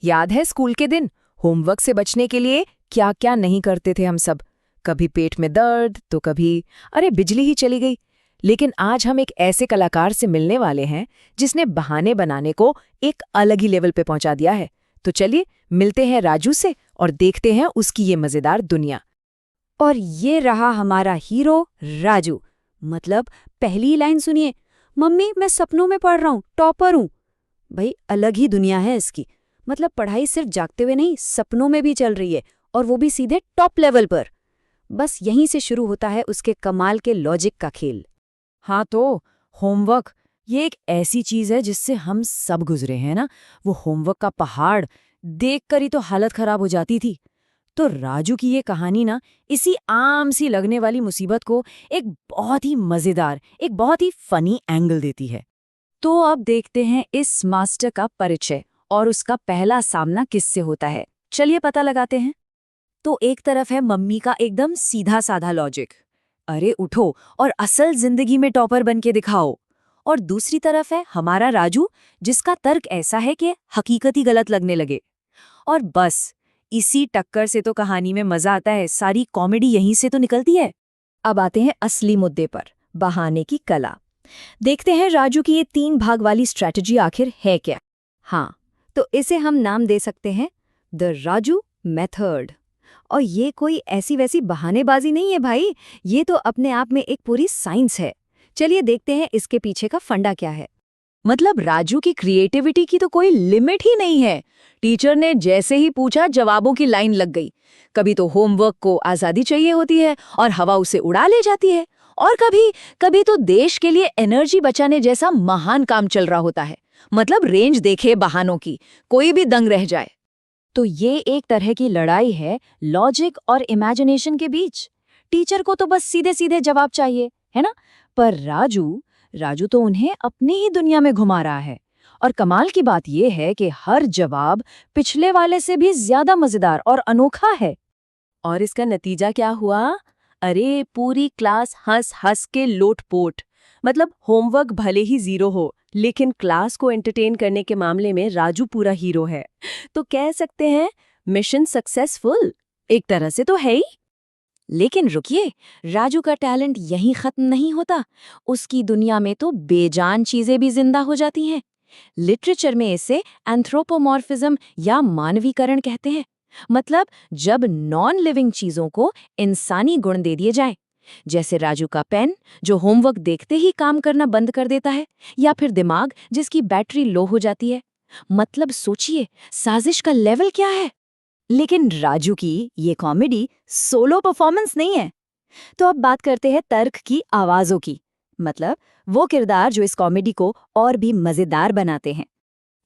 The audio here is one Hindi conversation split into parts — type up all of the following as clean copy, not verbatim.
याद है स्कूल के दिन होमवर्क से बचने के लिए क्या क्या नहीं करते थे हम सब। कभी पेट में दर्द तो कभी अरे बिजली ही चली गई। लेकिन आज हम एक ऐसे कलाकार से मिलने वाले हैं जिसने बहाने बनाने को एक अलग ही लेवल पे पहुंचा दिया है। तो चलिए मिलते हैं राजू से और देखते हैं उसकी ये मजेदार दुनिया। और ये रहा हमारा हीरो राजू। मतलब पहली लाइन सुनिए, मम्मी मैं सपनों में पढ़ रहा हूँ, टॉपर हूँ। भाई अलग ही दुनिया है इसकी। मतलब पढ़ाई सिर्फ जागते हुए नहीं, सपनों में भी चल रही है, और वो भी सीधे टॉप लेवल पर। बस यहीं से शुरू होता है उसके कमाल के लॉजिक का खेल। हाँ तो होमवर्क ये एक ऐसी चीज है जिससे हम सब गुजरे हैं ना। वो होमवर्क का पहाड़ देखकर ही तो हालत खराब हो जाती थी। तो राजू की ये कहानी ना इसी आम सी लगने वाली मुसीबत को एक बहुत ही मजेदार, एक बहुत ही फनी एंगल देती है। तो अब देखते हैं इस मास्टर का परिचय और उसका पहला सामना किससे होता है। चलिए पता लगाते हैं। तो एक तरफ है मम्मी का एकदम सीधा साधा लॉजिक, अरे उठो और असल जिंदगी में टॉपर बन के दिखाओ। और दूसरी तरफ है हमारा राजू, जिसका तर्क ऐसा है कि हकीकत ही गलत लगने लगे। और बस इसी टक्कर से तो कहानी में मजा आता है, सारी कॉमेडी यहीं से तो निकलती है। अब आते हैं असली मुद्दे पर, बहाने की कला। देखते हैं राजू की ये 3 भाग वाली स्ट्रैटेजी आखिर है क्या। हाँ, तो इसे हम नाम दे सकते हैं द राजू मेथड। और ये कोई ऐसी वैसी बहानेबाजी नहीं है भाई, ये तो अपने आप में एक पूरी साइंस है। चलिए देखते हैं इसके पीछे का फंडा क्या है। मतलब राजू की क्रिएटिविटी की तो कोई लिमिट ही नहीं है। टीचर ने जैसे ही पूछा जवाबों की लाइन लग गई। कभी तो होमवर्क को आजादी चाहिए होती है और हवा उसे उड़ा ले जाती है, और कभी कभी तो देश के लिए एनर्जी बचाने जैसा महान काम चल रहा होता है। मतलब रेंज देखे बहानों की, कोई भी दंग रह जाए। तो ये एक तरह की लड़ाई है लॉजिक और इमेजिनेशन के बीच। टीचर को तो बस सीधे सीधे जवाब चाहिए, है ना। पर राजू तो उन्हें अपनी ही दुनिया में घुमा रहा है। और कमाल की बात यह है कि हर जवाब पिछले वाले से भी ज्यादा मजेदार और अनोखा है। और इसका नतीजा क्या हुआ? अरे पूरी क्लास हंस हंस के लोटपोट। मतलब होमवर्क भले ही 0 हो, लेकिन क्लास को एंटरटेन करने के मामले में राजू पूरा हीरो है। तो कह सकते हैं मिशन सक्सेसफुल एक तरह से तो है ही। लेकिन रुकिए, राजू का टैलेंट यहीं खत्म नहीं होता। उसकी दुनिया में तो बेजान चीजें भी जिंदा हो जाती हैं। लिटरेचर में इसे एंथ्रोपोमॉर्फिज्म या मानवीकरण कहते हैं। मतलब जब नॉन लिविंग चीजों को इंसानी गुण दे दिए जाएं। जैसे राजू का पेन, जो होमवर्क देखते ही काम करना बंद कर देता है, या फिर दिमाग जिसकी बैटरी लो हो जाती है। मतलब सोचिए साजिश का लेवल क्या है। लेकिन राजू की ये कॉमेडी सोलो परफॉर्मेंस नहीं है। तो अब बात करते हैं तर्क की आवाजों की। मतलब वो किरदार जो इस कॉमेडी को और भी मजेदार बनाते हैं।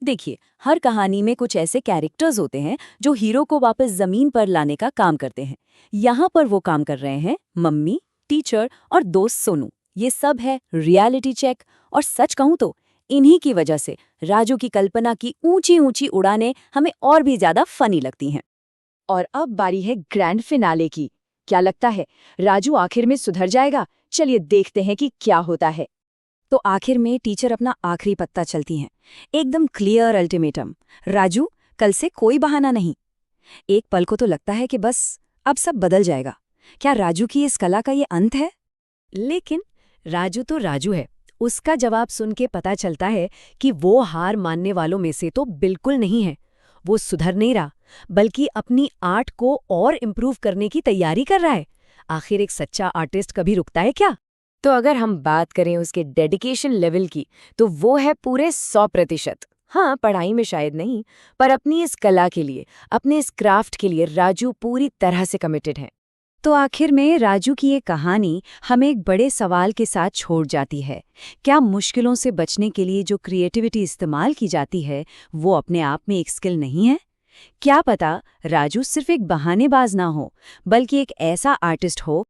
देखिए, हर कहानी में कुछ ऐसे कैरेक्टर्स होते हैं जो हीरो को वापस जमीन पर लाने का काम करते हैं। यहाँ पर वो काम कर रहे हैं मम्मी, टीचर और दोस्त सोनू। ये सब है रियलिटी चेक। और सच कहूँ तो इन्हीं की वजह से राजू की कल्पना की ऊंची ऊंची उड़ानें हमें और भी ज्यादा फनी लगती हैं। और अब बारी है ग्रैंड फिनाले की। क्या लगता है राजू आखिर में सुधर जाएगा? चलिए देखते हैं कि क्या होता है। तो आखिर में टीचर अपना आखिरी पत्ता चलती हैं। एकदम क्लियर अल्टीमेटम, राजू कल से कोई बहाना नहीं। एक पल को तो लगता है कि बस अब सब बदल जाएगा। क्या राजू की इस कला का ये अंत है? लेकिन राजू तो राजू है। उसका जवाब सुन के पता चलता है कि वो हार मानने वालों में से तो बिल्कुल नहीं है। वो सुधर नहीं रहा, बल्कि अपनी आर्ट को और इम्प्रूव करने की तैयारी कर रहा है। आखिर एक सच्चा आर्टिस्ट कभी रुकता है क्या? तो अगर हम बात करें उसके डेडिकेशन लेवल की, तो वो है पूरे 100%। हाँ, पढ़ाई में शायद नहीं, पर अपनी इस कला के लिए, अपने इस क्राफ्ट के लिए राजू पूरी तरह से कमिटेड है। तो आखिर में राजू की ये कहानी हमें एक बड़े सवाल के साथ छोड़ जाती है। क्या मुश्किलों से बचने के लिए जो क्रिएटिविटी इस्तेमाल की जाती है वो अपने आप में एक स्किल नहीं है? क्या पता राजू सिर्फ एक बहानेबाज ना हो, बल्कि एक ऐसा आर्टिस्ट हो